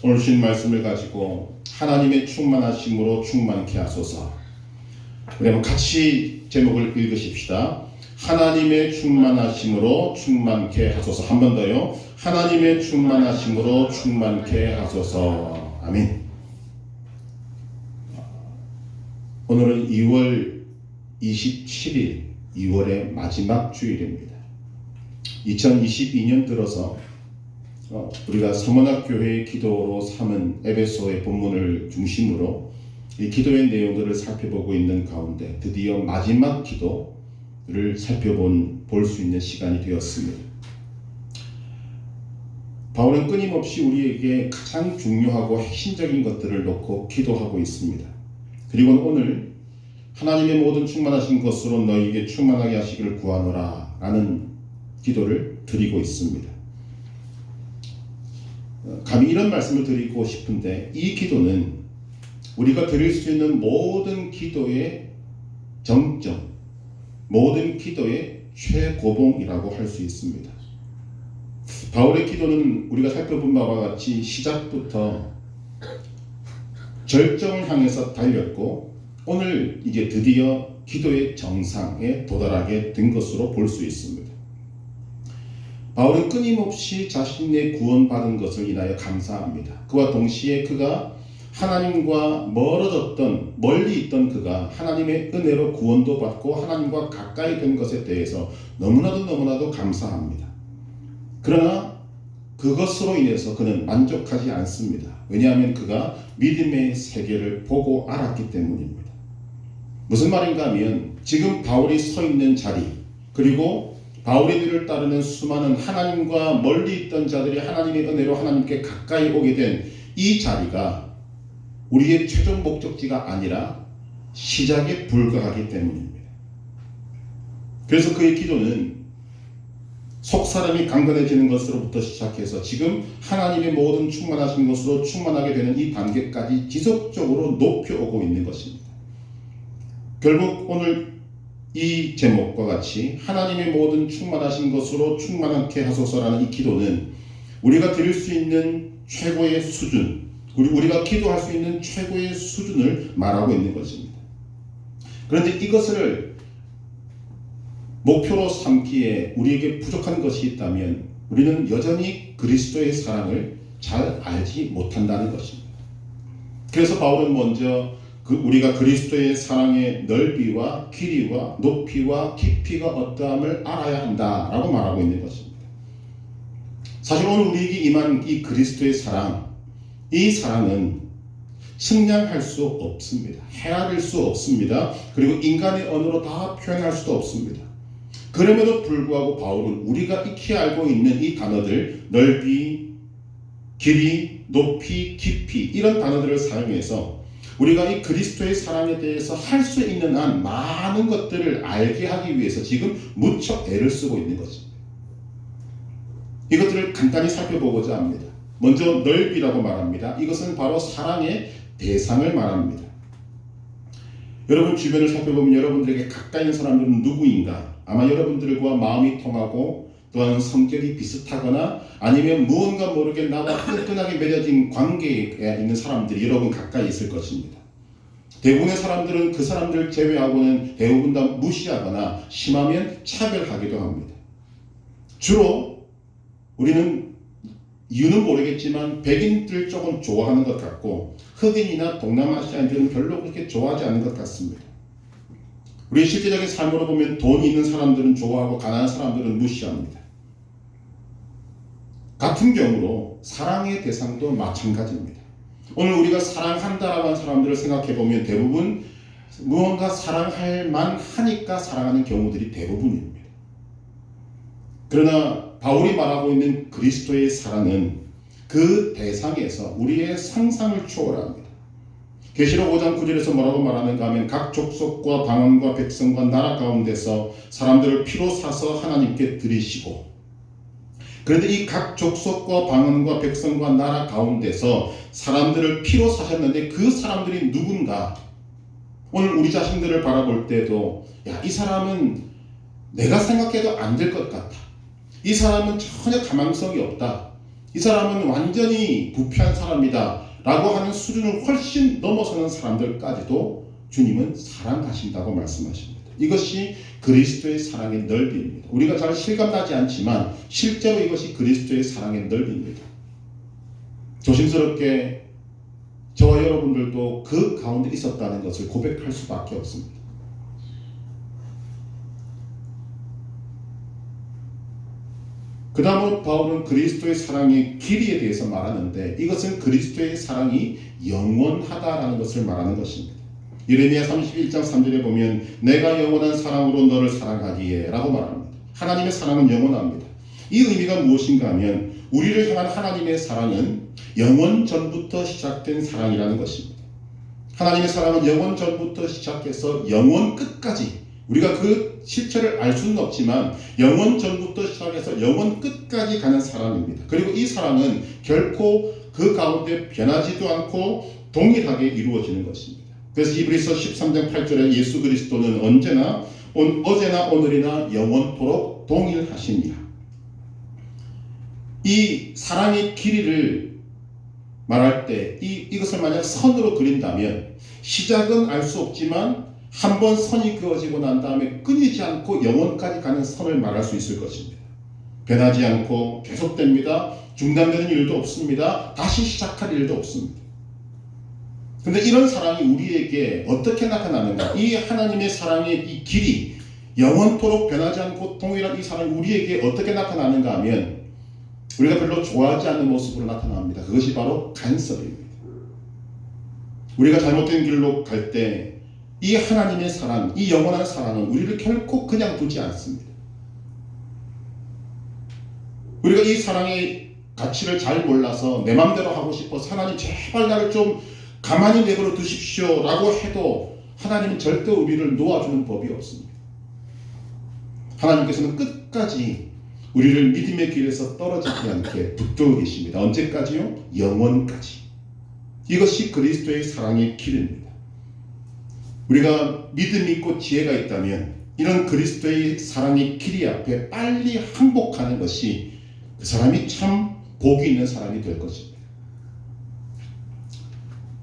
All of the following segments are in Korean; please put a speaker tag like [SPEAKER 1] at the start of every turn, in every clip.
[SPEAKER 1] 오늘 주신 말씀을 가지고 하나님의 충만하심으로 충만케 하소서. 우리 한번 같이 제목을 읽으십시다. 하나님의 충만하심으로 충만케 하소서. 한 번 더요. 하나님의 충만하심으로 충만케 하소서. 아멘. 오늘은 2월 27일, 2월의 마지막 주일입니다. 2022년 들어서 우리가 서문학교회의 기도로 삼은 에베소의 본문을 중심으로 이 기도의 내용들을 살펴보고 있는 가운데 드디어 마지막 기도를 볼 수 있는 시간이 되었습니다. 바울은 끊임없이 우리에게 가장 중요하고 핵심적인 것들을 놓고 기도하고 있습니다. 그리고 오늘 하나님의 모든 충만하신 것으로 너희에게 충만하게 하시기를 구하노라 라는 기도를 드리고 있습니다. 감히 이런 말씀을 드리고 싶은데 이 기도는 우리가 드릴 수 있는 모든 기도의 정점, 모든 기도의 최고봉이라고 할 수 있습니다. 바울의 기도는 우리가 살펴본 바와 같이 시작부터 절정을 향해서 달렸고 오늘 이제 드디어 기도의 정상에 도달하게 된 것으로 볼 수 있습니다. 바울은 끊임없이 자신의 구원받은 것을 인하여 감사합니다. 그와 동시에 그가 하나님과 멀리 있던 그가 하나님의 은혜로 구원도 받고 하나님과 가까이 된 것에 대해서 너무나도 감사합니다. 그러나 그것으로 인해서 그는 만족하지 않습니다. 왜냐하면 그가 믿음의 세계를 보고 알았기 때문입니다. 무슨 말인가 하면 지금 바울이 서 있는 자리, 그리고 바울의 뒤를 따르는 수많은 하나님과 멀리 있던 자들이 하나님의 은혜로 하나님께 가까이 오게 된 이 자리가 우리의 최종 목적지가 아니라 시작에 불과하기 때문입니다. 그래서 그의 기도는 속사람이 강건해지는 것으로부터 시작해서 지금 하나님의 모든 충만하신 것으로 충만하게 되는 이 단계까지 지속적으로 높여오고 있는 것입니다. 결국 오늘 이 제목과 같이 하나님의 모든 충만하신 것으로 충만하게 하소서라는 이 기도는 우리가 드릴 수 있는 최고의 수준, 우리가 기도할 수 있는 최고의 수준을 말하고 있는 것입니다. 그런데 이것을 목표로 삼기에 우리에게 부족한 것이 있다면 우리는 여전히 그리스도의 사랑을 잘 알지 못한다는 것입니다. 그래서 바울은 먼저 우리가 그리스도의 사랑의 넓이와 길이와 높이와 깊이가 어떠함을 알아야 한다라고 말하고 있는 것입니다. 사실 오늘 우리에게 임한 이 그리스도의 사랑, 이 사랑은 측량할 수 없습니다. 헤아릴 수 없습니다. 그리고 인간의 언어로 다 표현할 수도 없습니다. 그럼에도 불구하고 바울은 우리가 익히 알고 있는 이 단어들, 넓이, 길이, 높이, 깊이 이런 단어들을 사용해서 우리가 이 그리스도의 사랑에 대해서 할 수 있는 한 많은 것들을 알게 하기 위해서 지금 무척 애를 쓰고 있는 것입니다. 이것들을 간단히 살펴보고자 합니다. 먼저 넓이라고 말합니다. 이것은 바로 사랑의 대상을 말합니다. 여러분 주변을 살펴보면 여러분들에게 가까이 있는 사람들은 누구인가? 아마 여러분들과 마음이 통하고 또한 성격이 비슷하거나 아니면 무언가 모르게 나와 끈끈하게 맺어진 관계에 있는 사람들이 여러분 가까이 있을 것입니다. 대부분의 사람들은 그 사람들을 제외하고는 대부분 다 무시하거나 심하면 차별하기도 합니다. 주로 우리는 이유는 모르겠지만 백인들 쪽은 좋아하는 것 같고 흑인이나 동남아시아인들은 별로 그렇게 좋아하지 않는 것 같습니다. 우리 실제적인 삶으로 보면 돈이 있는 사람들은 좋아하고 가난한 사람들은 무시합니다. 같은 경우로 사랑의 대상도 마찬가지입니다. 오늘 우리가 사랑한다라고 하는 사람들을 생각해 보면 대부분 무언가 사랑할 만하니까 사랑하는 경우들이 대부분입니다. 그러나 바울이 말하고 있는 그리스도의 사랑은 그 대상에서 우리의 상상을 초월합니다. 계시록 5장 9절에서 뭐라고 말하는가 하면 각 족속과 방언과 백성과 나라 가운데서 사람들을 피로 사서 하나님께 드리시고, 그런데 이 각 족속과 방언과 백성과 나라 가운데서 사람들을 피로 사셨는데 그 사람들이 누군가? 오늘 우리 자신들을 바라볼 때도 이 사람은 내가 생각해도 안 될 것 같아. 이 사람은 전혀 가망성이 없다. 이 이 사람은 완전히 부패한 사람이다 라고 하는 수준을 훨씬 넘어서는 사람들까지도 주님은 사랑하신다고 말씀하십니다. 이것이 그리스도의 사랑의 넓이입니다. 우리가 잘 실감나지 않지만 실제로 이것이 그리스도의 사랑의 넓이입니다. 조심스럽게 저와 여러분들도 그 가운데 있었다는 것을 고백할 수밖에 없습니다. 그 다음으로 바울은 그리스도의 사랑의 길이에 대해서 말하는데 이것은 그리스도의 사랑이 영원하다라는 것을 말하는 것입니다. 예레미야 31장 3절에 보면 내가 영원한 사랑으로 너를 사랑하기에 라고 말합니다. 하나님의 사랑은 영원합니다. 이 의미가 무엇인가 하면 우리를 향한 하나님의 사랑은 영원 전부터 시작된 사랑이라는 것입니다. 하나님의 사랑은 영원 전부터 시작해서 영원 끝까지 우리가 그 실체를 알 수는 없지만 영원 전부터 시작해서 영원 끝까지 가는 사랑입니다. 그리고 이 사랑은 결코 그 가운데 변하지도 않고 동일하게 이루어지는 것입니다. 그래서 히브리서 13장 8절에 예수 그리스도는 언제나 어제나 오늘이나 영원토록 동일하십니다. 이 사랑의 길이를 말할 때 이것을 만약 선으로 그린다면 시작은 알 수 없지만 한번 선이 그어지고 난 다음에 끊이지 않고 영원까지 가는 선을 말할 수 있을 것입니다. 변하지 않고 계속됩니다. 중단되는 일도 없습니다. 다시 시작할 일도 없습니다. 그런데 이런 사랑이 우리에게 어떻게 나타나는가? 이 하나님의 사랑의 이 길이 영원토록 변하지 않고 동일한 이 사랑이 우리에게 어떻게 나타나는가 하면 우리가 별로 좋아하지 않는 모습으로 나타납니다. 그것이 바로 간섭입니다. 우리가 잘못된 길로 갈 때 이 하나님의 사랑, 이 영원한 사랑은 우리를 결코 그냥 두지 않습니다. 우리가 이 사랑의 가치를 잘 몰라서 내 맘대로 하고 싶어서 하나님 제발 나를 좀 가만히 내버려 두십시오 라고 해도 하나님은 절대 우리를 놓아주는 법이 없습니다. 하나님께서는 끝까지 우리를 믿음의 길에서 떨어지지 않게 붙들고 계십니다. 언제까지요? 영원까지. 이것이 그리스도의 사랑의 길입니다. 우리가 믿음이 있고 지혜가 있다면 이런 그리스도의 사랑의 길이 앞에 빨리 항복하는 것이 그 사람이 참 복이 있는 사람이 될 것입니다.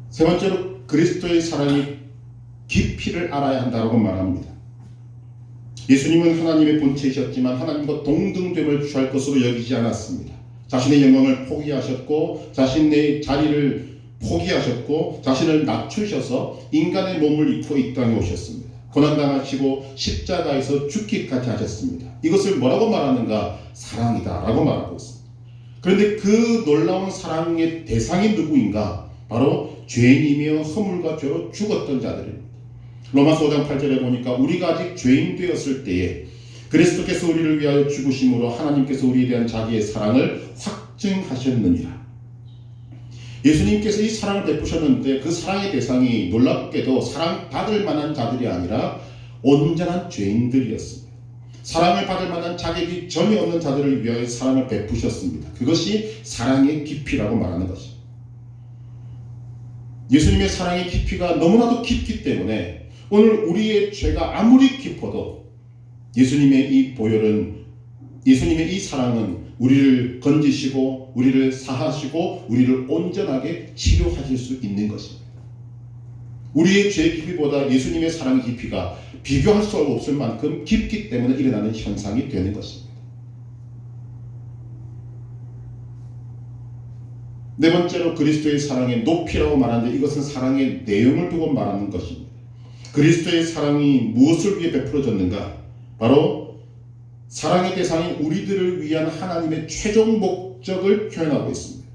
[SPEAKER 1] 세 번째로 그리스도의 사랑의 깊이를 알아야 한다고 말합니다. 예수님은 하나님의 본체이셨지만 하나님과 동등됨을 취할 것으로 여기지 않았습니다. 자신의 영광을 포기하셨고 자신의 자리를 포기하셨고 자신을 낮추셔서 인간의 몸을 입고 이 땅에 오셨습니다. 고난당하시고 십자가에서 죽기까지 하셨습니다. 이것을 뭐라고 말하는가? 사랑이다 라고 말하고 있습니다. 그런데 그 놀라운 사랑의 대상이 누구인가? 바로 죄인이며 허물과 죄로 죽었던 자들입니다. 로마서 5장 8절에 보니까 우리가 아직 죄인 되었을 때에 그리스도께서 우리를 위하여 죽으심으로 하나님께서 우리에 대한 자기의 사랑을 확증하셨느니라. 예수님께서 이 사랑을 베푸셨는데 그 사랑의 대상이 놀랍게도 사랑받을 만한 자들이 아니라 온전한 죄인들이었습니다. 사랑을 받을 만한 자격이 전혀 없는 자들을 위하여 사랑을 베푸셨습니다. 그것이 사랑의 깊이라고 말하는 것입니다. 예수님의 사랑의 깊이가 너무나도 깊기 때문에 오늘 우리의 죄가 아무리 깊어도 예수님의 이 보혈은, 예수님의 이 사랑은 우리를 건지시고 우리를 사하시고 우리를 온전하게 치료하실 수 있는 것입니다. 우리의 죄 깊이보다 예수님의 사랑의 깊이가 비교할 수 없을 만큼 깊기 때문에 일어나는 현상이 되는 것입니다. 네 번째로 그리스도의 사랑의 높이라고 말하는데 이것은 사랑의 내용을 두고 말하는 것입니다. 그리스도의 사랑이 무엇을 위해 베풀어졌는가? 바로 사랑의 대상인 우리들을 위한 하나님의 최종 목적을 표현하고 있습니다.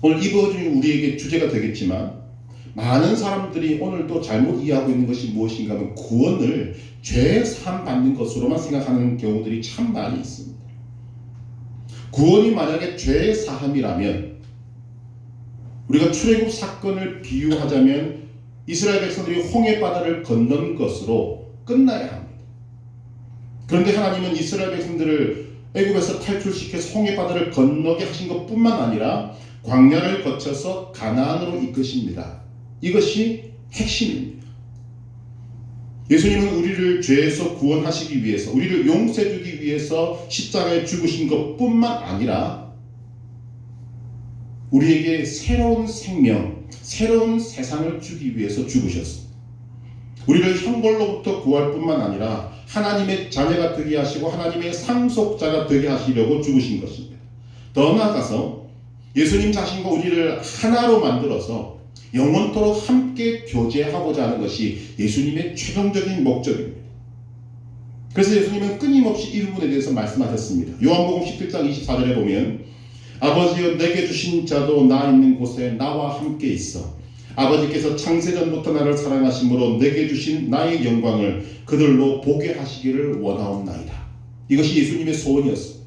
[SPEAKER 1] 오늘 이 부분이 우리에게 주제가 되겠지만 많은 사람들이 오늘도 잘못 이해하고 있는 것이 무엇인가 하면 구원을 죄 사함 받는 것으로만 생각하는 경우들이 참 많이 있습니다. 구원이 만약에 죄 사함이라면 우리가 출애굽 사건을 비유하자면 이스라엘 백성들이 홍해 바다를 건넌 것으로 끝나야 합니다. 그런데 하나님은 이스라엘 백성들을 애굽에서 탈출시켜서 홍해 바다를 건너게 하신 것뿐만 아니라 광야를 거쳐서 가나안으로 이끄십니다. 이것이 핵심입니다. 예수님은 우리를 죄에서 구원하시기 위해서, 우리를 용서해주기 위해서 십자가에 죽으신 것뿐만 아니라 우리에게 새로운 생명, 새로운 세상을 주기 위해서 죽으셨습니다. 우리를 형벌로부터 구할 뿐만 아니라 하나님의 자녀가 되게 하시고 하나님의 상속자가 되게 하시려고 죽으신 것입니다. 더 나아가서 예수님 자신과 우리를 하나로 만들어서 영원토록 함께 교제하고자 하는 것이 예수님의 최종적인 목적입니다. 그래서 예수님은 끊임없이 이 부분에 대해서 말씀하셨습니다. 요한복음 17장 24절에 보면 아버지여 내게 주신 자도 나 있는 곳에 나와 함께 있어 아버지께서 창세전부터 나를 사랑하심으로 내게 주신 나의 영광을 그들로 보게 하시기를 원하옵나이다. 이것이 예수님의 소원이었습니다.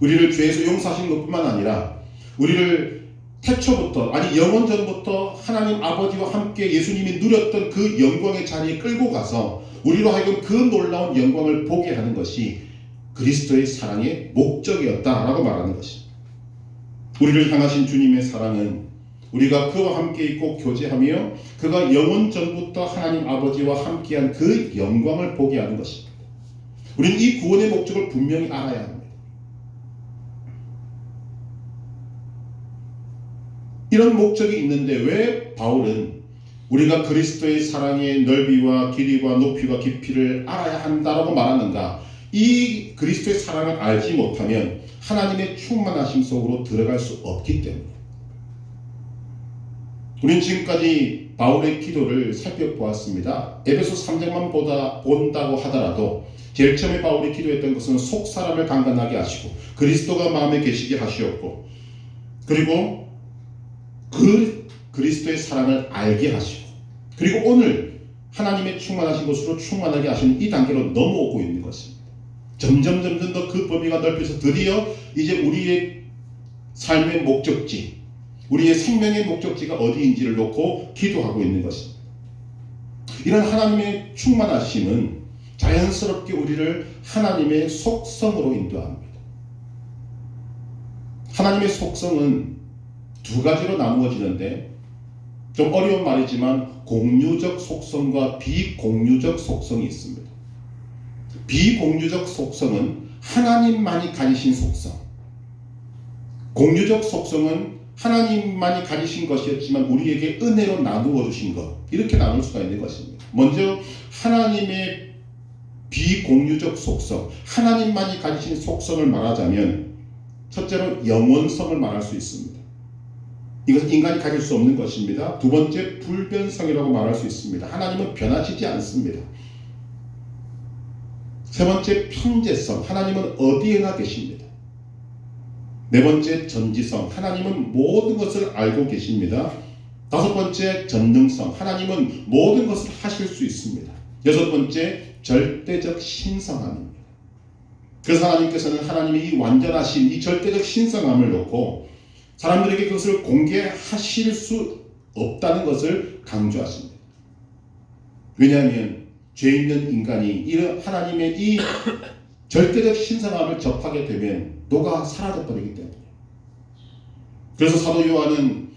[SPEAKER 1] 우리를 죄에서 용서하신 것뿐만 아니라 우리를 태초부터 아니 영원전부터 하나님 아버지와 함께 예수님이 누렸던 그 영광의 자리에 끌고 가서 우리로 하여금 그 놀라운 영광을 보게 하는 것이 그리스도의 사랑의 목적이었다라고 말하는 것입니다. 우리를 향하신 주님의 사랑은 우리가 그와 함께 있고 교제하며 그가 영원전부터 하나님 아버지와 함께한 그 영광을 보게 하는 것입니다. 우리는 이 구원의 목적을 분명히 알아야 합니다. 이런 목적이 있는데 왜 바울은 우리가 그리스도의 사랑의 넓이와 길이와 높이와 깊이를 알아야 한다라고 말하는가? 이 그리스도의 사랑을 알지 못하면 하나님의 충만하심 속으로 들어갈 수 없기 때문에 우리는 지금까지 바울의 기도를 살펴보았습니다. 에베소 3장만 본다고 하더라도 제일 처음에 바울이 기도했던 것은 속 사람을 강건하게 하시고 그리스도가 마음에 계시게 하시었고 그리고 그 그리스도의 사랑을 알게 하시고 그리고 오늘 하나님의 충만하신 것으로 충만하게 하시는 이 단계로 넘어오고 있는 것입니다. 점점 더 그 범위가 넓혀서 드디어 이제 우리의 삶의 목적지 우리의 생명의 목적지가 어디인지를 놓고 기도하고 있는 것입니다. 이런 하나님의 충만하심은 자연스럽게 우리를 하나님의 속성으로 인도합니다. 하나님의 속성은 두 가지로 나누어지는데 좀 어려운 말이지만 공유적 속성과 비공유적 속성이 있습니다. 비공유적 속성은 하나님만이 가지신 속성, 공유적 속성은 하나님만이 가지신 것이었지만 우리에게 은혜로 나누어 주신 것, 이렇게 나눌 수가 있는 것입니다. 먼저 하나님의 비공유적 속성, 하나님만이 가지신 속성을 말하자면 첫째로 영원성을 말할 수 있습니다. 이것은 인간이 가질 수 없는 것입니다. 두 번째, 불변성이라고 말할 수 있습니다. 하나님은 변하시지 않습니다. 세 번째, 편재성. 하나님은 어디에나 계십니다. 네 번째, 전지성. 하나님은 모든 것을 알고 계십니다. 다섯 번째, 전능성. 하나님은 모든 것을 하실 수 있습니다. 여섯 번째, 절대적 신성함입니다. 그래서 하나님께서는 하나님의 이 완전하신 이 절대적 신성함을 놓고 사람들에게 그것을 공개하실 수 없다는 것을 강조하십니다. 왜냐하면 죄 있는 인간이 이런 하나님의 이 절대적 신성함을 접하게 되면 녹아 사라져버리기 때문에 그래서 사도 요한은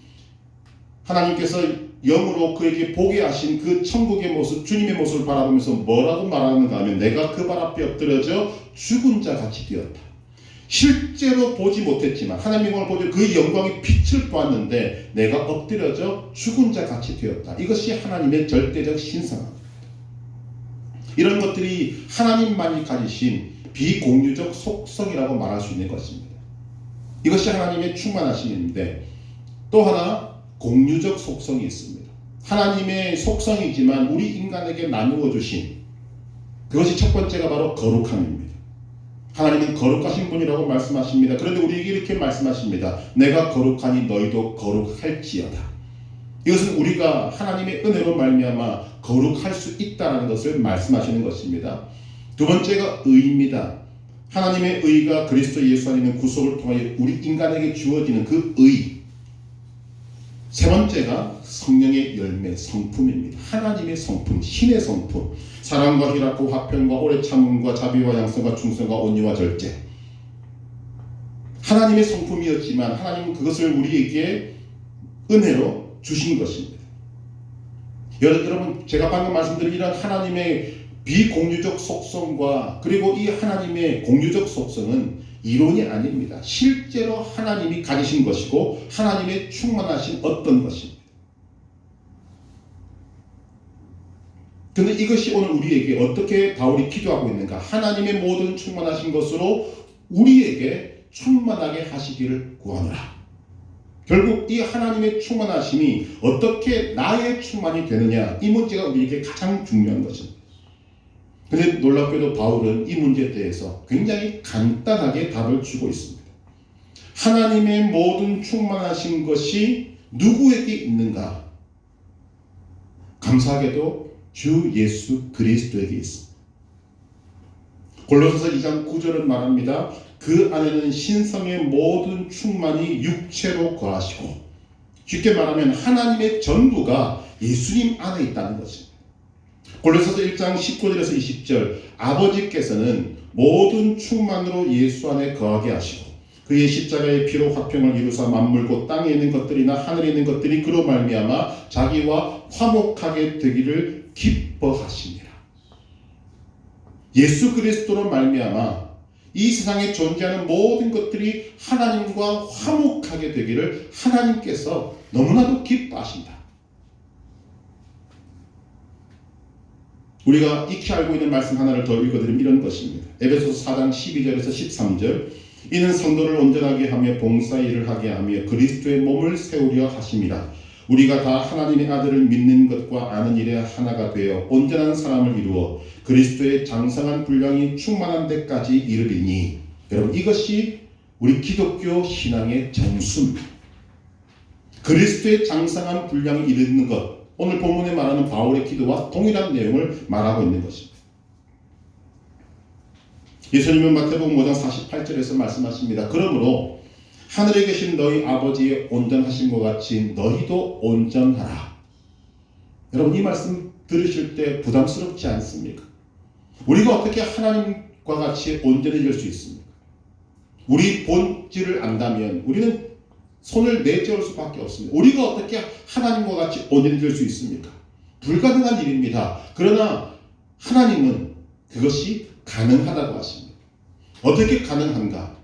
[SPEAKER 1] 하나님께서 영으로 그에게 보게 하신 그 천국의 모습, 주님의 모습을 바라보면서 뭐라고 말하는가 하면 내가 그 발 앞에 엎드려져 죽은 자 같이 되었다. 실제로 보지 못했지만 하나님의 영광을 보지 그 영광의 빛을 보았는데 내가 엎드려져 죽은 자 같이 되었다. 이것이 하나님의 절대적 신성함입니다. 이런 것들이 하나님만이 가지신 비공유적 속성이라고 말할 수 있는 것입니다. 이것이 하나님의 충만하심인데 또 하나 공유적 속성이 있습니다. 하나님의 속성이지만 우리 인간에게 나누어 주신 그것이 첫 번째가 바로 거룩함입니다. 하나님은 거룩하신 분이라고 말씀하십니다. 그런데 우리에게 이렇게 말씀하십니다. 내가 거룩하니 너희도 거룩할지어다. 이것은 우리가 하나님의 은혜로 말미암아 거룩할 수 있다는 것을 말씀하시는 것입니다. 두 번째가 의입니다. 하나님의 의가 그리스도 예수 안에 있는 구속을 통하여 우리 인간에게 주어지는 그 의. 세 번째가 성령의 열매, 성품입니다. 하나님의 성품, 신의 성품, 사랑과 희락과 화평과 오래 참음과 자비와 양성과 충성과 온유와 절제. 하나님의 성품이었지만 하나님은 그것을 우리에게 은혜로 주신 것입니다. 여러분, 제가 방금 말씀드린 이런 하나님의 비공유적 속성과 그리고 이 하나님의 공유적 속성은 이론이 아닙니다. 실제로 하나님이 가지신 것이고 하나님의 충만하신 어떤 것입니다. 그런데 이것이 오늘 우리에게 어떻게 바울이 기도하고 있는가? 하나님의 모든 충만하신 것으로 우리에게 충만하게 하시기를 구하노라. 결국 이 하나님의 충만하심이 어떻게 나의 충만이 되느냐, 이 문제가 우리에게 가장 중요한 것입니다. 그런데 놀랍게도 바울은 이 문제에 대해서 굉장히 간단하게 답을 주고 있습니다. 하나님의 모든 충만하신 것이 누구에게 있는가? 감사하게도 주 예수 그리스도에게 있습니다. 골로새서 2장 9절은 말합니다. 그 안에는 신성의 모든 충만이 육체로 거하시고, 쉽게 말하면 하나님의 전부가 예수님 안에 있다는 것입니다. 골로새서 1장 19절에서 20절, 아버지께서는 모든 충만으로 예수 안에 거하게 하시고 그의 십자가의 피로 화평을 이루사 만물 곧 땅에 있는 것들이나 하늘에 있는 것들이 그로 말미암아 자기와 화목하게 되기를 기뻐하시니라. 예수 그리스도로 말미암아 이 세상에 존재하는 모든 것들이 하나님과 화목하게 되기를 하나님께서 너무나도 기뻐하신다. 우리가 익히 알고 있는 말씀 하나를 더 읽어드리면 이런 것입니다. 에베소서 4장 12절에서 13절, 이는 성도를 온전하게 하며 봉사의 일을 하게 하며 그리스도의 몸을 세우려 하심이라. 우리가 다 하나님의 아들을 믿는 것과 아는 일에 하나가 되어 온전한 사람을 이루어 그리스도의 장성한 분량이 충만한 데까지 이르리니. 여러분, 이것이 우리 기독교 신앙의 정수입니다. 그리스도의 장성한 분량이 이르는 것, 오늘 본문에 말하는 바울의 기도와 동일한 내용을 말하고 있는 것입니다. 예수님은 마태복음 5장 48절에서 말씀하십니다. 그러므로 하늘에 계신 너희 아버지의 온전하심과 같이 너희도 온전하라. 여러분, 이 말씀 들으실 때 부담스럽지 않습니까? 우리가 어떻게 하나님과 같이 온전해질 수 있습니까? 우리 본질을 안다면 우리는 손을 내저을 수밖에 없습니다. 우리가 어떻게 하나님과 같이 온전해질 수 있습니까? 불가능한 일입니다. 그러나 하나님은 그것이 가능하다고 하십니다. 어떻게 가능한가?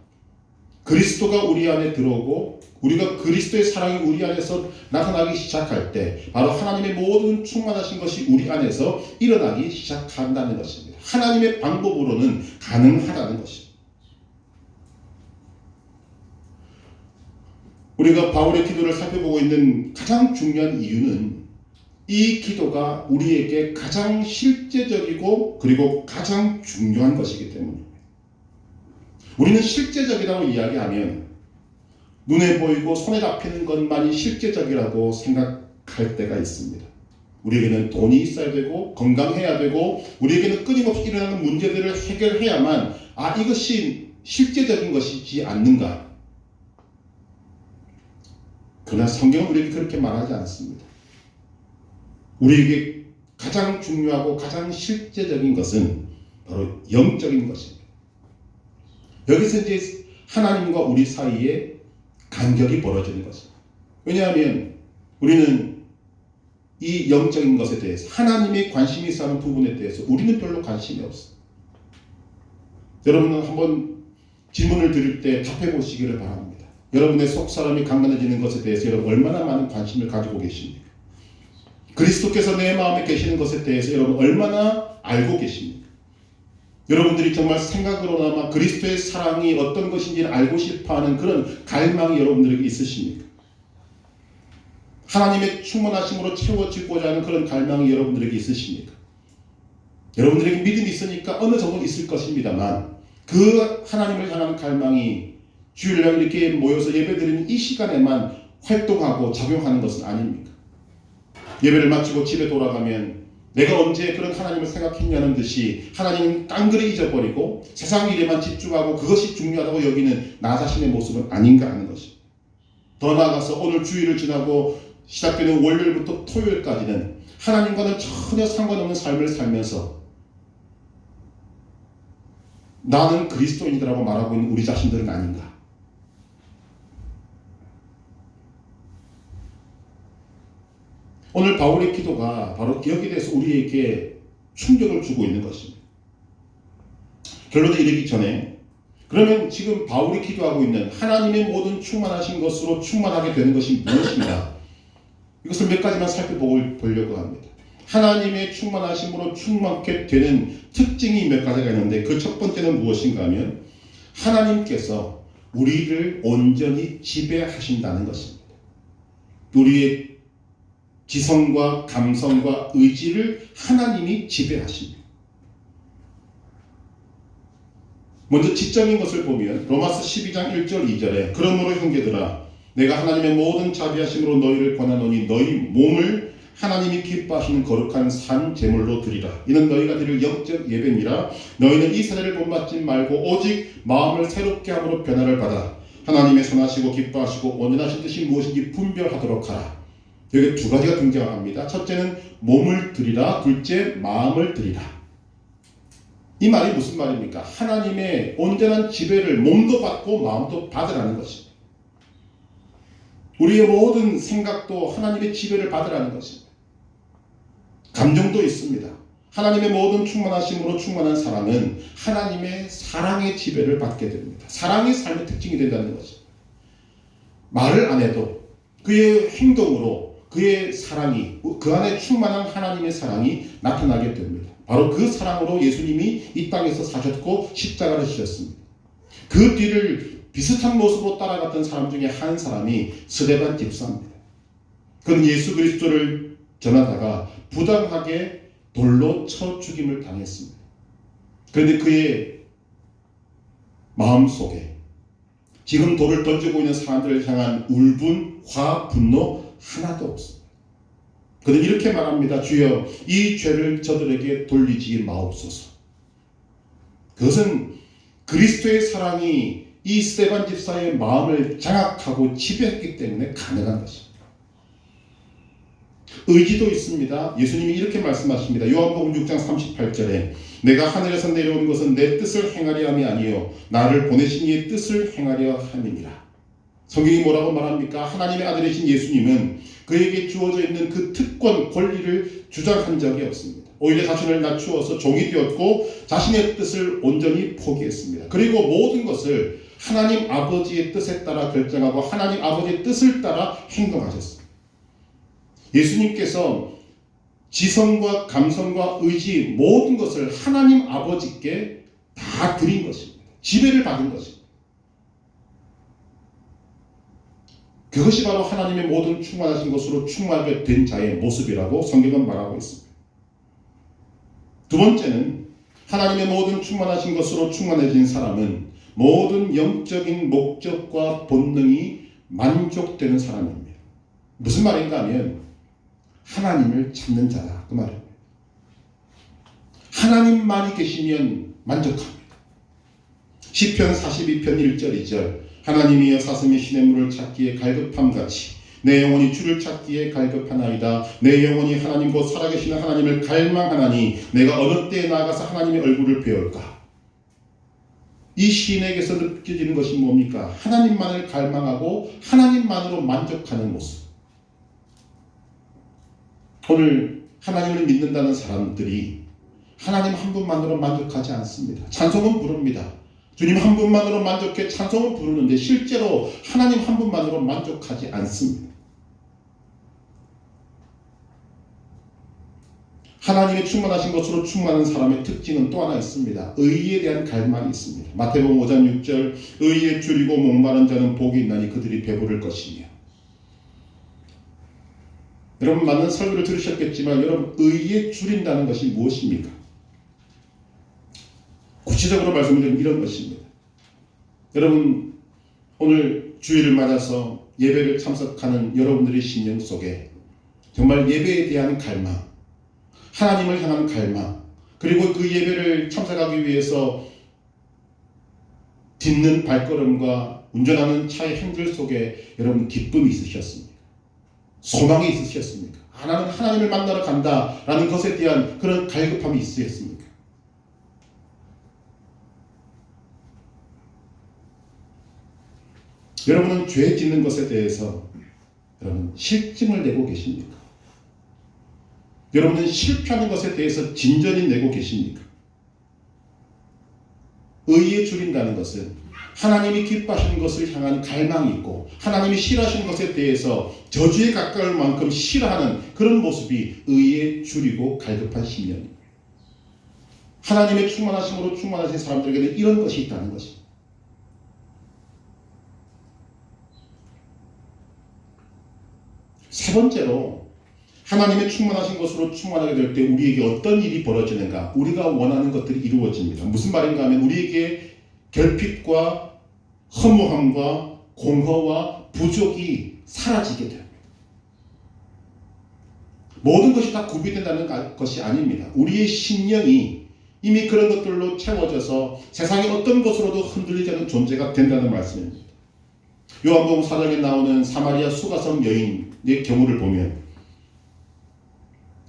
[SPEAKER 1] 그리스도가 우리 안에 들어오고 우리가 그리스도의 사랑이 우리 안에서 나타나기 시작할 때 바로 하나님의 모든 충만하신 것이 우리 안에서 일어나기 시작한다는 것입니다. 하나님의 방법으로는 가능하다는 것입니다. 우리가 바울의 기도를 살펴보고 있는 가장 중요한 이유는 이 기도가 우리에게 가장 실제적이고 그리고 가장 중요한 것이기 때문입니다. 우리는 실제적이라고 이야기하면 눈에 보이고 손에 잡히는 것만이 실제적이라고 생각할 때가 있습니다. 우리에게는 돈이 있어야 되고 건강해야 되고 우리에게는 끊임없이 일어나는 문제들을 해결해야만 이것이 실제적인 것이지 않는가. 그러나 성경은 우리에게 그렇게 말하지 않습니다. 우리에게 가장 중요하고 가장 실제적인 것은 바로 영적인 것입니다. 여기서 이제 하나님과 우리 사이에 간격이 벌어지는 것입니다. 왜냐하면 우리는 이 영적인 것에 대해서 하나님의 관심이 있어 하는 부분에 대해서 우리는 별로 관심이 없어요. 여러분은 한번 질문을 드릴 때 답해 보시기를 바랍니다. 여러분의 속사람이 강건해지는 것에 대해서 여러분 얼마나 많은 관심을 가지고 계십니까? 그리스도께서 내 마음에 계시는 것에 대해서 여러분 얼마나 알고 계십니까? 여러분들이 정말 생각으로나마 그리스도의 사랑이 어떤 것인지를 알고 싶어하는 그런 갈망이 여러분들에게 있으십니까? 하나님의 충만하심으로 채워지고자 하는 그런 갈망이 여러분들에게 있으십니까? 여러분들에게 믿음이 있으니까 어느 정도 있을 것입니다만 그 하나님을 향하는 갈망이 주일날 이렇게 모여서 예배드리는 이 시간에만 활동하고 작용하는 것은 아닙니까? 예배를 마치고 집에 돌아가면 내가 언제 그런 하나님을 생각했냐는 듯이 하나님은 깡그리 잊어버리고 세상 일에만 집중하고 그것이 중요하다고 여기는 나 자신의 모습은 아닌가 하는 것입니다. 더 나아가서 오늘 주일을 지나고 시작되는 월요일부터 토요일까지는 하나님과는 전혀 상관없는 삶을 살면서 나는 그리스도인이라고 말하고 있는 우리 자신들은 아닌가. 오늘 바울의 기도가 바로 여기에 대해서 우리에게 충격을 주고 있는 것입니다. 결론에 이르기 전에 그러면 지금 바울이 기도하고 있는 하나님의 모든 충만하신 것으로 충만하게 되는 것이 무엇인가? 이것을 몇 가지만 살펴보려고 합니다. 하나님의 충만하심으로 충만하게 되는 특징이 몇 가지가 있는데 그 첫 번째는 무엇인가 하면 하나님께서 우리를 온전히 지배하신다는 것입니다. 우리의 지성과 감성과 의지를 하나님이 지배하십니다. 먼저 지적인 것을 보면 로마서 12장 1절 2절에 그러므로 형제들아 내가 하나님의 모든 자비하심으로 너희를 권하노니 너희 몸을 하나님이 기뻐하시는 거룩한 산 제물로 드리라. 이는 너희가 드릴 영적 예배니라. 너희는 이 세대를 본받지 말고 오직 마음을 새롭게 함으로 변화를 받아 하나님의 선하시고 기뻐하시고 온전하신 뜻이 무엇인지 분별하도록 하라. 여기 두 가지가 등장합니다. 첫째는 몸을 드리라. 둘째 마음을 드리라. 이 말이 무슨 말입니까? 하나님의 온전한 지배를 몸도 받고 마음도 받으라는 것입니다. 우리의 모든 생각도 하나님의 지배를 받으라는 것입니다. 감정도 있습니다. 하나님의 모든 충만하심으로 충만한 사람은 하나님의 사랑의 지배를 받게 됩니다. 사랑이 삶의 특징이 된다는 것입니다. 말을 안 해도 그의 행동으로 그의 사랑이 그 안에 충만한 하나님의 사랑이 나타나게 됩니다. 바로 그 사랑으로 예수님이 이 땅에서 사셨고 십자가를 지셨습니다. 그 뒤를 비슷한 모습으로 따라갔던 사람 중에 한 사람이 스데반 집사입니다. 그는 예수 그리스도를 전하다가 부당하게 돌로 쳐 죽임을 당했습니다. 그런데 그의 마음속에 지금 돌을 던지고 있는 사람들을 향한 울분, 화, 분노 하나도 없습니다. 그는 이렇게 말합니다. 주여 이 죄를 저들에게 돌리지 마옵소서. 그것은 그리스도의 사랑이 이 스데반 집사의 마음을 장악하고 지배했기 때문에 가능한 것입니다. 의지도 있습니다. 예수님이 이렇게 말씀하십니다. 요한복음 6장 38절에 내가 하늘에서 내려온 것은 내 뜻을 행하려 함이 아니요 나를 보내신 이의 뜻을 행하려 함이니라. 성경이 뭐라고 말합니까? 하나님의 아들이신 예수님은 그에게 주어져 있는 그 특권, 권리를 주장한 적이 없습니다. 오히려 자신을 낮추어서 종이 되었고 자신의 뜻을 온전히 포기했습니다. 그리고 모든 것을 하나님 아버지의 뜻에 따라 결정하고 하나님 아버지의 뜻을 따라 행동하셨습니다. 예수님께서 지성과 감성과 의지 모든 것을 하나님 아버지께 다 드린 것입니다. 지배를 받은 것입니다. 그것이 바로 하나님의 모든 충만하신 것으로 충만하게 된 자의 모습이라고 성경은 말하고 있습니다. 두 번째는 하나님의 모든 충만하신 것으로 충만해진 사람은 모든 영적인 목적과 본능이 만족되는 사람입니다. 무슨 말인가 하면 하나님을 찾는 자다 그 말입니다. 하나님만이 계시면 만족합니다. 시편 42편 1절 2절 하나님이여 사슴이 시냇물을 찾기에 갈급함같이 내 영혼이 주를 찾기에 갈급하나이다. 내 영혼이 하나님 곧 살아계시는 하나님을 갈망하나니 내가 어느 때에 나아가서 하나님의 얼굴을 배울까. 이 시인에게서 느껴지는 것이 뭡니까? 하나님만을 갈망하고 하나님만으로 만족하는 모습. 오늘 하나님을 믿는다는 사람들이 하나님 한 분만으로 만족하지 않습니다. 찬송은 부릅니다. 주님 한 분만으로 만족해 찬송을 부르는데 실제로 하나님 한 분만으로 만족하지 않습니다. 하나님의 충만하신 것으로 충만한 사람의 특징은 또 하나 있습니다. 의에 대한 갈망이 있습니다. 마태복음 5장 6절 의에 줄이고 목마른 자는 복이 있나니 그들이 배부를 것이며. 여러분 많은 설교를 들으셨겠지만 여러분 의에 줄인다는 것이 무엇입니까? 구체적으로 말씀드리면 이런 것입니다. 여러분 오늘 주일을 맞아서 예배를 참석하는 여러분들의 심령 속에 정말 예배에 대한 갈망, 하나님을 향한 갈망, 그리고 그 예배를 참석하기 위해서 딛는 발걸음과 운전하는 차의 핸들 속에 여러분 기쁨이 있으셨습니까? 소망이 있으셨습니까? 나는 하나님을 만나러 간다라는 것에 대한 그런 갈급함이 있으셨습니까? 여러분은 죄 짓는 것에 대해서 여러분 실증을 내고 계십니까? 여러분은 실패하는 것에 대해서 진전이 내고 계십니까? 의에 줄인다는 것은 하나님이 기뻐하시는 것을 향한 갈망이 있고 하나님이 싫어하시는 것에 대해서 저주에 가까울 만큼 싫어하는 그런 모습이 의에 줄이고 갈급한 심령입니다. 하나님의 충만하심으로 충만하신 사람들에게는 이런 것이 있다는 것입니다. 세 번째로 하나님의 충만하신 것으로 충만하게 될 때 우리에게 어떤 일이 벌어지는가? 우리가 원하는 것들이 이루어집니다. 무슨 말인가 하면 우리에게 결핍과 허무함과 공허와 부족이 사라지게 됩니다. 모든 것이 다 구비된다는 것이 아닙니다. 우리의 심령이 이미 그런 것들로 채워져서 세상의 어떤 것으로도 흔들리지 않는 존재가 된다는 말씀입니다. 요한복음 4장에 나오는 사마리아 수가성 여인의 경우를 보면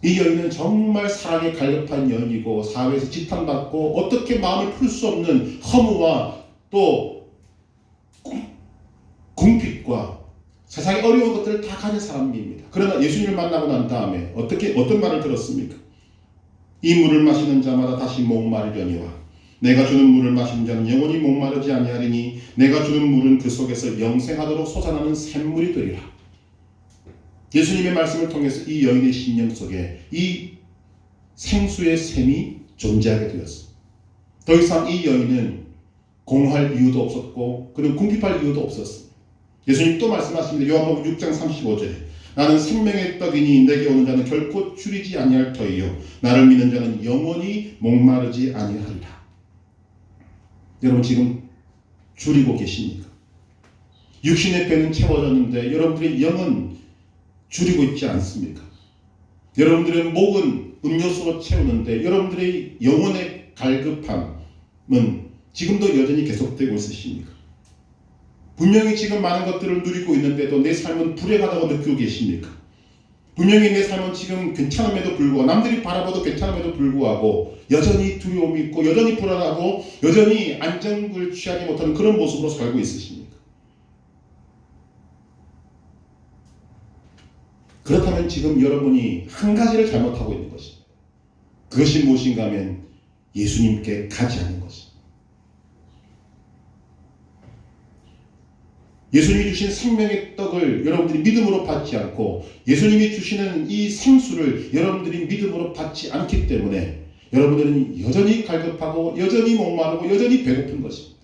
[SPEAKER 1] 이 여인은 정말 사랑에 갈급한 여인이고 사회에서 지탄받고 어떻게 마음을 풀 수 없는 허무와 또 궁핍과 세상의 어려운 것들을 다 가진 사람입니다. 그러나 예수님을 만나고 난 다음에 어떤 말을 들었습니까? 이 물을 마시는 자마다 다시 목마르려니와 내가 주는 물을 마시는 자는 영원히 목마르지 아니하리니 내가 주는 물은 그 속에서 영생하도록 솟아나는 샘물이 되리라. 예수님의 말씀을 통해서 이 여인의 심령 속에 이 생수의 샘이 존재하게 되었습니다. 더 이상 이 여인은 공할 이유도 없었고 그는 궁핍할 이유도 없었습니다. 예수님 또 말씀하십니다. 요한복음 6장 35절에 나는 생명의 떡이니 내게 오는 자는 결코 줄이지 아니할 터이요 나를 믿는 자는 영원히 목마르지 아니하리라. 여러분 지금 줄이고 계십니까? 육신의 배는 채워졌는데 여러분들의 영은 줄이고 있지 않습니까? 여러분들의 목은 음료수로 채우는데 여러분들의 영혼의 갈급함은 지금도 여전히 계속되고 있으십니까? 분명히 지금 많은 것들을 누리고 있는데도 내 삶은 불행하다고 느끼고 계십니까? 분명히 내 삶은 지금 괜찮음에도 불구하고 남들이 바라봐도 괜찮음에도 불구하고 여전히 두려움이 있고 여전히 불안하고 여전히 안정을 취하지 못하는 그런 모습으로 살고 있으십니까? 그렇다면 지금 여러분이 한 가지를 잘못하고 있는 것입니다. 그것이 무엇인가 하면 예수님께 가지 않는 것입니다. 예수님이 주신 생명의 떡을 여러분들이 믿음으로 받지 않고 예수님이 주시는 이 생수를 여러분들이 믿음으로 받지 않기 때문에 여러분들은 여전히 갈급하고 여전히 목마르고 여전히 배고픈 것입니다.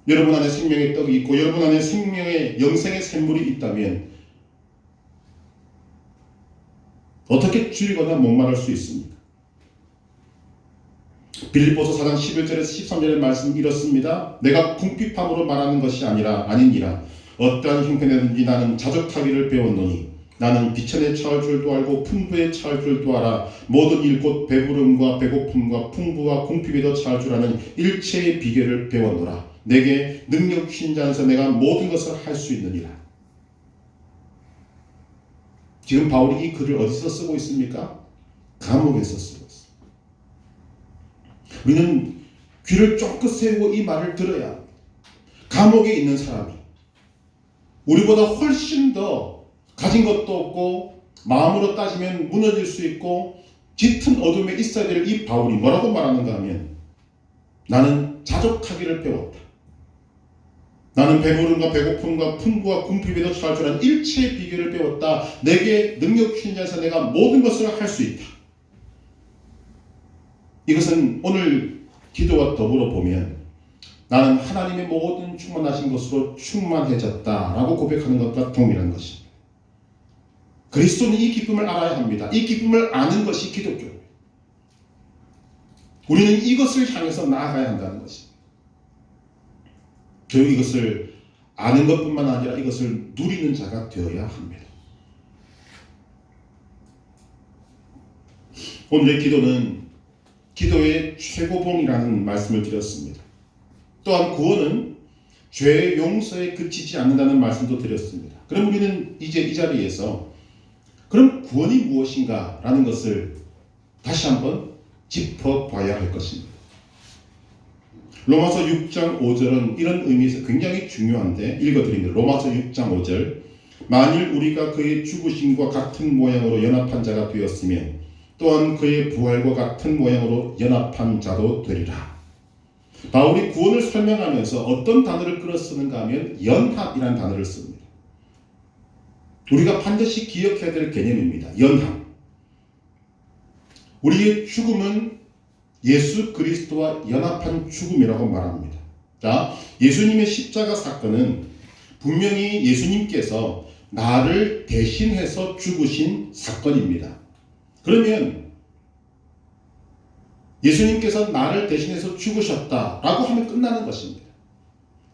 [SPEAKER 1] 여러분 안에 생명의 떡이 있고 여러분 안에 생명의 영생의 샘물이 있다면 어떻게 줄이거나 목마를 수 있습니까? 빌립보서 4장 11절에서 13절의 말씀 이렇습니다. 내가 궁핍함으로 말하는 것이 아니니라. 어떠한 형편이든지 나는 자족하기를 배웠노니 나는 비천에 처할 줄도 알고 풍부에 처할 줄도 알아. 모든 일 곧 배부름과 배고픔과 풍부와 궁핍에도 처할 줄 아는 일체의 비결을 배웠노라. 내게 능력 주신 자 안에서 내가 모든 것을 할 수 있느니라. 지금 바울이 이 글을 어디서 쓰고 있습니까? 감옥에서 쓰고 있습니다. 우리는 귀를 쫑긋 세우고 이 말을 들어야 합니다. 감옥에 있는 사람이 우리보다 훨씬 더 가진 것도 없고 마음으로 따지면 무너질 수 있고 짙은 어둠에 있어야 될 이 바울이 뭐라고 말하는가 하면 나는 자족하기를 배웠다. 나는 배부름과 배고픔과 풍부와 궁핍에도 처할 줄 아는 일체의 비결을 배웠다. 내게 능력 주신 자에서 내가 모든 것을 할 수 있다. 이것은 오늘 기도와 더불어 보면 나는 하나님의 모든 충만하신 것으로 충만해졌다라고 고백하는 것과 동일한 것입니다. 그리스도는 이 기쁨을 알아야 합니다. 이 기쁨을 아는 것이 기독교입니다. 우리는 이것을 향해서 나아가야 한다는 것입니다. 결국 이것을 아는 것뿐만 아니라 이것을 누리는 자가 되어야 합니다. 오늘의 기도는 기도의 최고봉이라는 말씀을 드렸습니다. 또한 구원은 죄의 용서에 그치지 않는다는 말씀도 드렸습니다. 그럼 우리는 이제 이 자리에서 그럼 구원이 무엇인가 라는 것을 다시 한번 짚어봐야 할 것입니다. 로마서 6장 5절은 이런 의미에서 굉장히 중요한데 읽어드립니다. 로마서 6장 5절 만일 우리가 그의 죽으심과 같은 모양으로 연합한 자가 되었으면 또한 그의 부활과 같은 모양으로 연합한 자도 되리라. 바울이 구원을 설명하면서 어떤 단어를 끌어 쓰는가 하면 연합이라는 단어를 씁니다. 우리가 반드시 기억해야 될 개념입니다. 연합. 우리의 죽음은 예수 그리스도와 연합한 죽음이라고 말합니다. 자, 예수님의 십자가 사건은 분명히 예수님께서 나를 대신해서 죽으신 사건입니다. 그러면 예수님께서 나를 대신해서 죽으셨다라고 하면 끝나는 것입니다.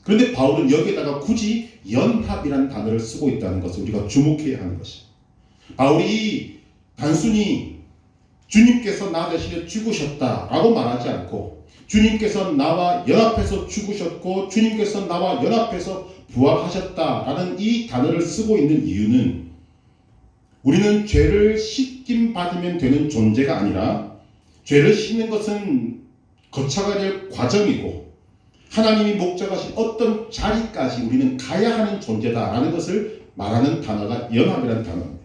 [SPEAKER 1] 그런데 바울은 여기에다가 굳이 연합이라는 단어를 쓰고 있다는 것을 우리가 주목해야 하는 것입니다. 바울이 단순히 주님께서 나 대신에 죽으셨다라고 말하지 않고 주님께서 나와 연합해서 죽으셨고 주님께서 나와 연합해서 부활하셨다라는 이 단어를 쓰고 있는 이유는 우리는 죄를 씻김 받으면 되는 존재가 아니라 죄를 씻는 것은 거쳐가야 될 과정이고 하나님이 목적하신 어떤 자리까지 우리는 가야 하는 존재다라는 것을 말하는 단어가 연합이라는 단어입니다.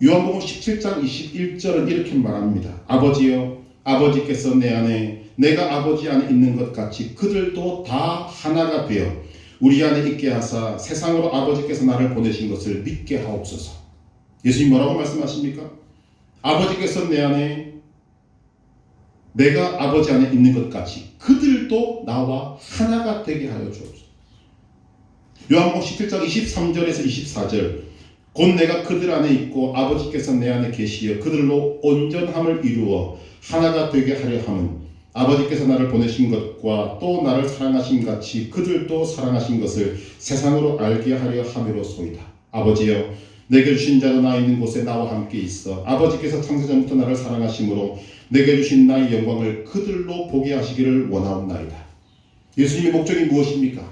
[SPEAKER 1] 요한복음 17장 21절은 이렇게 말합니다. 아버지여, 아버지께서 내 안에 내가 아버지 안에 있는 것 같이 그들도 다 하나가 되어 우리 안에 있게 하사 세상으로 아버지께서 나를 보내신 것을 믿게 하옵소서. 예수님 뭐라고 말씀하십니까? 아버지께서 내 안에 내가 아버지 안에 있는 것 같이 그들도 나와 하나가 되게 하여 주옵소서. 요한복음 17장 23절에서 24절 곧 내가 그들 안에 있고 아버지께서 내 안에 계시어 그들로 온전함을 이루어 하나가 되게 하려 함은 아버지께서 나를 보내신 것과 또 나를 사랑하신 같이 그들도 사랑하신 것을 세상으로 알게 하려 함이로소이다. 아버지여, 내게 주신 자도 나 있는 곳에 나와 함께 있어 아버지께서 창세전부터 나를 사랑하심으로 내게 주신 나의 영광을 그들로 보게 하시기를 원하옵나이다. 예수님의 목적이 무엇입니까?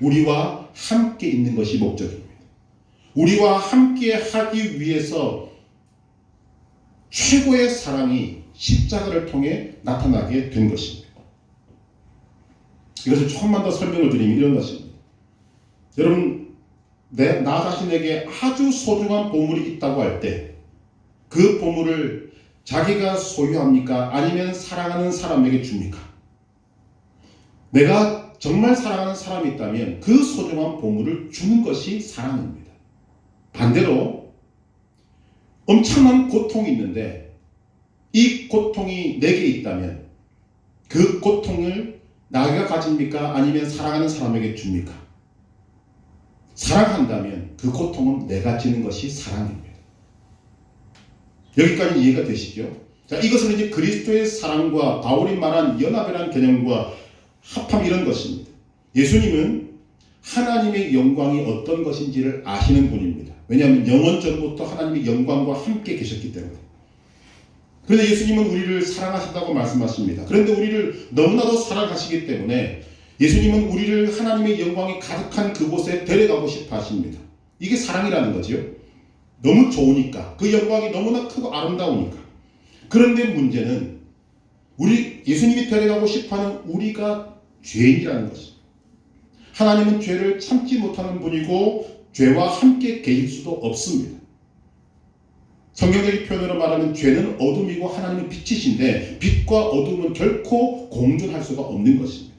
[SPEAKER 1] 우리와 함께 있는 것이 목적입니다. 우리와 함께 하기 위해서 최고의 사랑이 십자가를 통해 나타나게 된 것입니다. 이것을 조금만 더 설명을 드리면 이런 것입니다. 여러분, 나 자신에게 아주 소중한 보물이 있다고 할 때 그 보물을 자기가 소유합니까? 아니면 사랑하는 사람에게 줍니까? 내가 정말 사랑하는 사람이 있다면 그 소중한 보물을 주는 것이 사랑입니다. 반대로 엄청난 고통이 있는데 이 고통이 내게 있다면 그 고통을 나가 가집니까? 아니면 사랑하는 사람에게 줍니까? 사랑한다면 그 고통은 내가 지는 것이 사랑입니다. 여기까지 이해가 되시죠? 자, 이것은 이제 그리스도의 사랑과 바울이 말한 연합이라는 개념과 합함 이런 것입니다. 예수님은 하나님의 영광이 어떤 것인지를 아시는 분입니다. 왜냐하면 영원 전부터 하나님의 영광과 함께 계셨기 때문에. 그런데 예수님은 우리를 사랑하신다고 말씀하십니다. 그런데 우리를 너무나도 사랑하시기 때문에 예수님은 우리를 하나님의 영광이 가득한 그곳에 데려가고 싶어 하십니다. 이게 사랑이라는 거죠. 너무 좋으니까. 그 영광이 너무나 크고 아름다우니까. 그런데 문제는 예수님이 데려가고 싶어하는 우리가 죄인이라는 것입니다. 하나님은 죄를 참지 못하는 분이고 죄와 함께 계실 수도 없습니다. 성경적인 표현으로 말하면 죄는 어둠이고 하나님은 빛이신데 빛과 어둠은 결코 공존할 수가 없는 것입니다.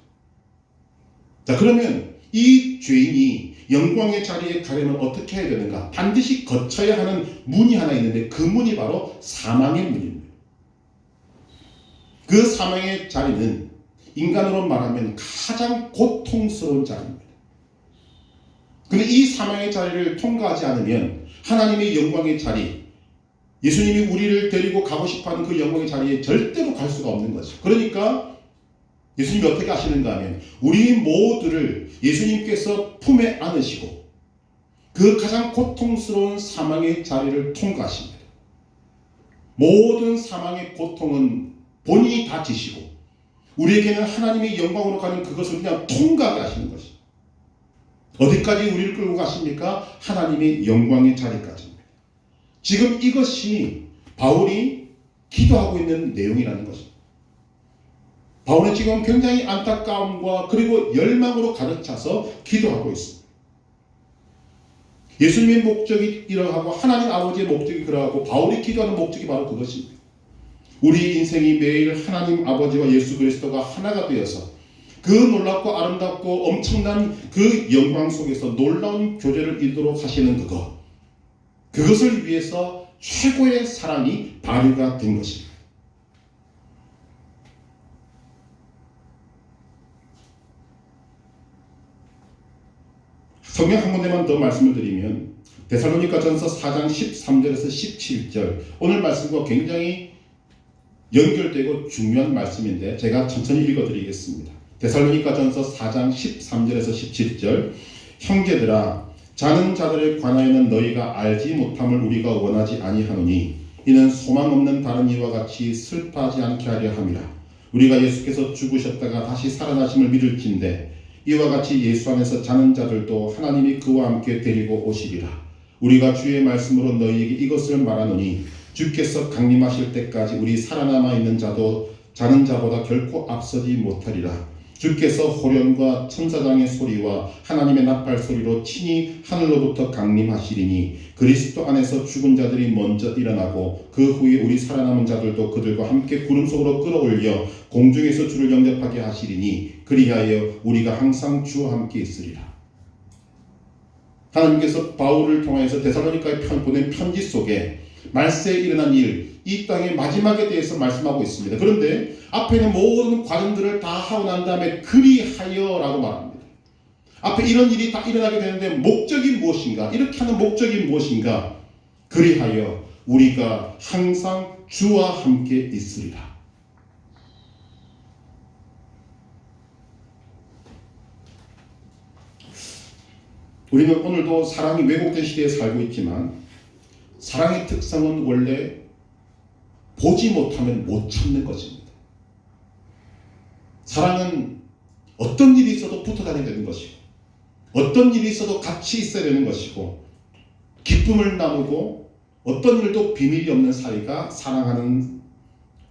[SPEAKER 1] 자, 그러면 이 죄인이 영광의 자리에 가려면 어떻게 해야 되는가? 반드시 거쳐야 하는 문이 하나 있는데 그 문이 바로 사망의 문입니다. 그 사망의 자리는 인간으로 말하면 가장 고통스러운 자리입니다. 그런데 이 사망의 자리를 통과하지 않으면 하나님의 영광의 자리, 예수님이 우리를 데리고 가고 싶어하는 그 영광의 자리에 절대로 갈 수가 없는 거죠. 그러니까 예수님이 어떻게 하시는가 하면 우리 모두를 예수님께서 품에 안으시고 그 가장 고통스러운 사망의 자리를 통과하십니다. 모든 사망의 고통은 본인이 다 지시고 우리에게는 하나님의 영광으로 가는 그것을 그냥 통과하게 하시는 것입니다. 어디까지 우리를 끌고 가십니까? 하나님의 영광의 자리까지입니다. 지금 이것이 바울이 기도하고 있는 내용이라는 것입니다. 바울은 지금 굉장히 안타까움과 그리고 열망으로 가득 차서 기도하고 있습니다. 예수님의 목적이 이러하고 하나님 아버지의 목적이 그러하고 바울이 기도하는 목적이 바로 그것입니다. 우리 인생이 매일 하나님 아버지와 예수 그리스도가 하나가 되어서 그 놀랍고 아름답고 엄청난 그 영광 속에서 놀라운 교제를 이루도록 하시는 그것을 위해서 최고의 사랑이 발휘가 된 것입니다. 성경 한 군데만 더 말씀을 드리면 데살로니가전서 4장 13절에서 17절, 오늘 말씀과 굉장히 연결되고 중요한 말씀인데 제가 천천히 읽어드리겠습니다. 데살로니가전서 4장 13절에서 17절, 형제들아 자는 자들에 관하여는 너희가 알지 못함을 우리가 원하지 아니하노니 이는 소망 없는 다른 이와 같이 슬퍼하지 않게 하려 함이라. 우리가 예수께서 죽으셨다가 다시 살아나심을 믿을진대 이와 같이 예수 안에서 자는 자들도 하나님이 그와 함께 데리고 오시리라. 우리가 주의 말씀으로 너희에게 이것을 말하노니 주께서 강림하실 때까지 우리 살아남아 있는 자도 자는 자보다 결코 앞서지 못하리라. 주께서 호련과 천사장의 소리와 하나님의 나팔 소리로 친히 하늘로부터 강림하시리니 그리스도 안에서 죽은 자들이 먼저 일어나고 그 후에 우리 살아남은 자들도 그들과 함께 구름 속으로 끌어올려 공중에서 주를 영접하게 하시리니 그리하여 우리가 항상 주와 함께 있으리라. 하나님께서 바울을 통해서 데살로니가에 보낸 편지 속에 말세에 일어난 일, 이 땅의 마지막에 대해서 말씀하고 있습니다. 그런데 앞에 있는 모든 과정들을 다 하고 난 다음에 그리하여라고 말합니다. 앞에 이런 일이 다 일어나게 되는데 목적이 무엇인가? 이렇게 하는 목적이 무엇인가? 그리하여 우리가 항상 주와 함께 있으리라. 우리는 오늘도 사랑이 왜곡된 시대에 살고 있지만 사랑의 특성은 원래 보지 못하면 못 참는 것입니다. 사랑은 어떤 일이 있어도 붙어 다녀야 되는 것이고 어떤 일이 있어도 같이 있어야 되는 것이고 기쁨을 나누고 어떤 일도 비밀이 없는 사이가 사랑하는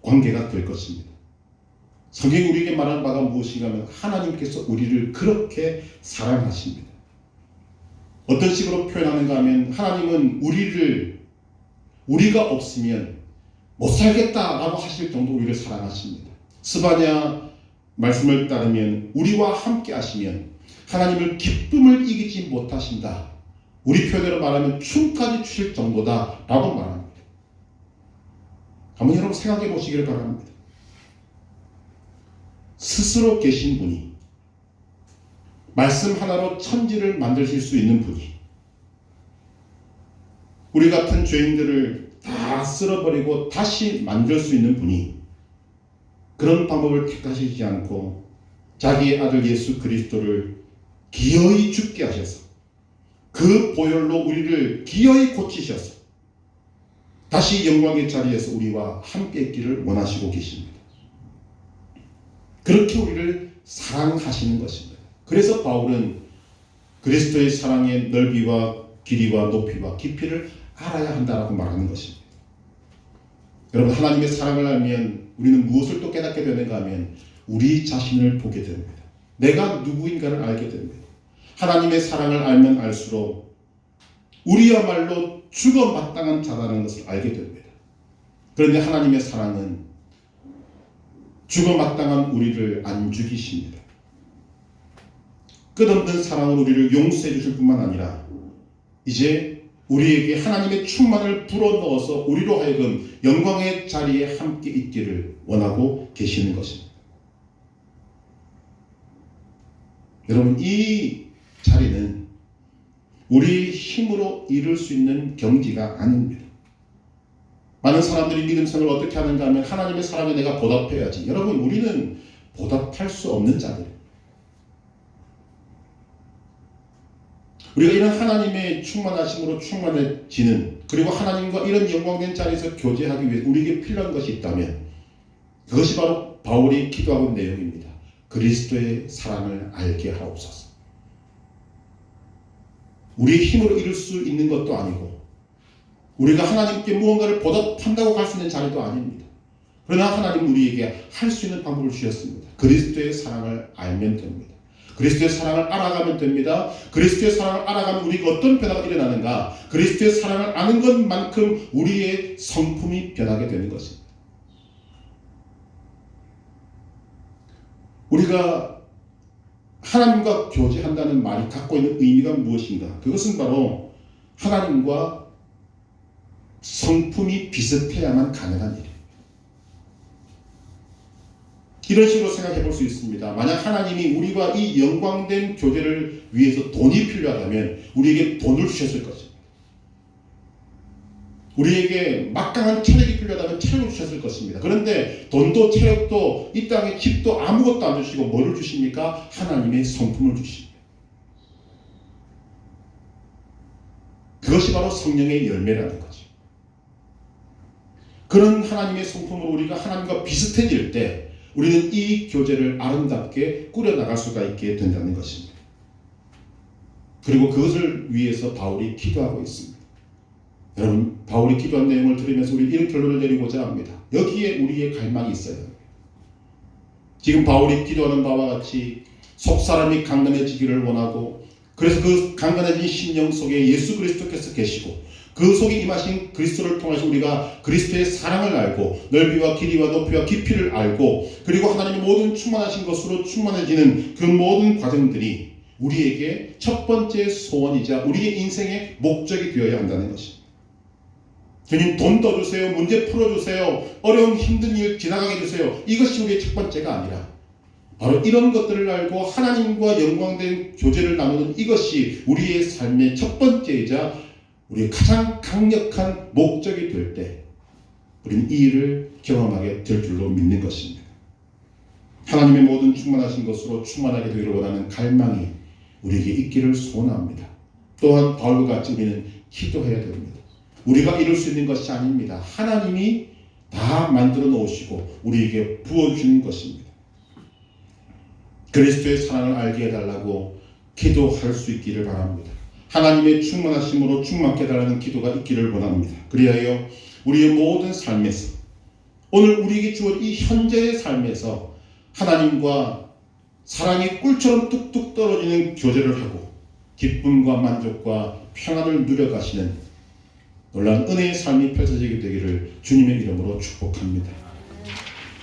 [SPEAKER 1] 관계가 될 것입니다. 성경이 우리에게 말하는 바가 무엇인가 하면 하나님께서 우리를 그렇게 사랑하십니다. 어떤 식으로 표현하는가 하면 하나님은 우리가 없으면 못 살겠다라고 하실 정도로 우리를 사랑하십니다. 스바냐 말씀을 따르면 우리와 함께 하시면 하나님을 기쁨을 이기지 못하신다. 우리 표현으로 말하면 춤까지 추실 정도다 라고 말합니다. 한번 여러분 생각해 보시기를 바랍니다. 스스로 계신 분이 말씀 하나로 천지를 만드실 수 있는 분이 우리 같은 죄인들을 다 쓸어버리고 다시 만들 수 있는 분이 그런 방법을 택하시지 않고 자기의 아들 예수 그리스도를 기어이 죽게 하셔서 그 보혈로 우리를 기어이 고치셔서 다시 영광의 자리에서 우리와 함께 있기를 원하시고 계십니다. 그렇게 우리를 사랑하시는 것입니다. 그래서 바울은 그리스도의 사랑의 넓이와 길이와 높이와 깊이를 알아야 한다라고 말하는 것입니다. 여러분, 하나님의 사랑을 알면 우리는 무엇을 또 깨닫게 되는가 하면 우리 자신을 보게 됩니다. 내가 누구인가를 알게 됩니다. 하나님의 사랑을 알면 알수록 우리야말로 죽어 마땅한 자라는 것을 알게 됩니다. 그런데 하나님의 사랑은 죽어 마땅한 우리를 안 죽이십니다. 끝없는 사랑으로 우리를 용서해 주실 뿐만 아니라 이제 우리에게 하나님의 충만을 불어넣어서 우리로 하여금 영광의 자리에 함께 있기를 원하고 계시는 것입니다. 여러분, 이 자리는 우리 힘으로 이룰 수 있는 경지가 아닙니다. 많은 사람들이 믿음 생활을 어떻게 하는가 하면 하나님의 사랑에 내가 보답해야지. 여러분, 우리는 보답할 수 없는 자들입니다. 우리가 이런 하나님의 충만하심으로 충만해지는, 그리고 하나님과 이런 영광된 자리에서 교제하기 위해 우리에게 필요한 것이 있다면 그것이 바로 바울이 기도하고 있는 내용입니다. 그리스도의 사랑을 알게 하옵소서. 우리의 힘으로 이룰 수 있는 것도 아니고 우리가 하나님께 무언가를 보답한다고 갈 수 있는 자리도 아닙니다. 그러나 하나님은 우리에게 할 수 있는 방법을 주셨습니다. 그리스도의 사랑을 알면 됩니다. 그리스도의 사랑을 알아가면 됩니다. 그리스도의 사랑을 알아가면 우리가 어떤 변화가 일어나는가? 그리스도의 사랑을 아는 것만큼 우리의 성품이 변하게 되는 것입니다. 우리가 하나님과 교제한다는 말이 갖고 있는 의미가 무엇인가? 그것은 바로 하나님과 성품이 비슷해야만 가능한 일이에요. 이런 식으로 생각해 볼 수 있습니다. 만약 하나님이 우리와 이 영광된 교제를 위해서 돈이 필요하다면 우리에게 돈을 주셨을 것입니다. 우리에게 막강한 체력이 필요하다면 체력을 주셨을 것입니다. 그런데 돈도 체력도 이 땅에 집도 아무것도 안 주시고 뭐를 주십니까? 하나님의 성품을 주십니다. 그것이 바로 성령의 열매라는 거죠. 그런 하나님의 성품으로 우리가 하나님과 비슷해질 때 우리는 이 교제를 아름답게 꾸려나갈 수가 있게 된다는 것입니다. 그리고 그것을 위해서 바울이 기도하고 있습니다. 여러분, 바울이 기도한 내용을 들으면서 우리 이런 결론을 내리고자 합니다. 여기에 우리의 갈망이 있어야 합니다. 지금 바울이 기도하는 바와 같이 속사람이 강건해지기를 원하고, 그래서 그 강건해진 심령 속에 예수 그리스도께서 계시고 그 속에 임하신 그리스도를 통해서 우리가 그리스도의 사랑을 알고 넓이와 길이와 높이와 깊이를 알고 그리고 하나님의 모든 충만하신 것으로 충만해지는 그 모든 과정들이 우리에게 첫 번째 소원이자 우리의 인생의 목적이 되어야 한다는 것입니다. 주님, 돈 더 주세요. 문제 풀어주세요. 어려운 힘든 일 지나가게 해주세요. 이것이 우리의 첫 번째가 아니라 바로 이런 것들을 알고 하나님과 영광된 교제를 나누는 이것이 우리의 삶의 첫 번째이자 우리의 가장 강력한 목적이 될 때 우리는 이 일을 경험하게 될 줄로 믿는 것입니다. 하나님의 모든 충만하신 것으로 충만하게 되기를 원하는 갈망이 우리에게 있기를 소원합니다. 또한 바울과 같이 우리는 기도해야 됩니다. 우리가 이룰 수 있는 것이 아닙니다. 하나님이 다 만들어 놓으시고 우리에게 부어주시는 것입니다. 그리스도의 사랑을 알게 해달라고 기도할 수 있기를 바랍니다. 하나님의 충만하심으로 충만케 해달라는 기도가 있기를 원합니다. 그리하여 우리의 모든 삶에서 오늘 우리에게 주어진 이 현재의 삶에서 하나님과 사랑이 꿀처럼 뚝뚝 떨어지는 교제를 하고 기쁨과 만족과 평안을 누려가시는 놀라운 은혜의 삶이 펼쳐지게 되기를 주님의 이름으로 축복합니다.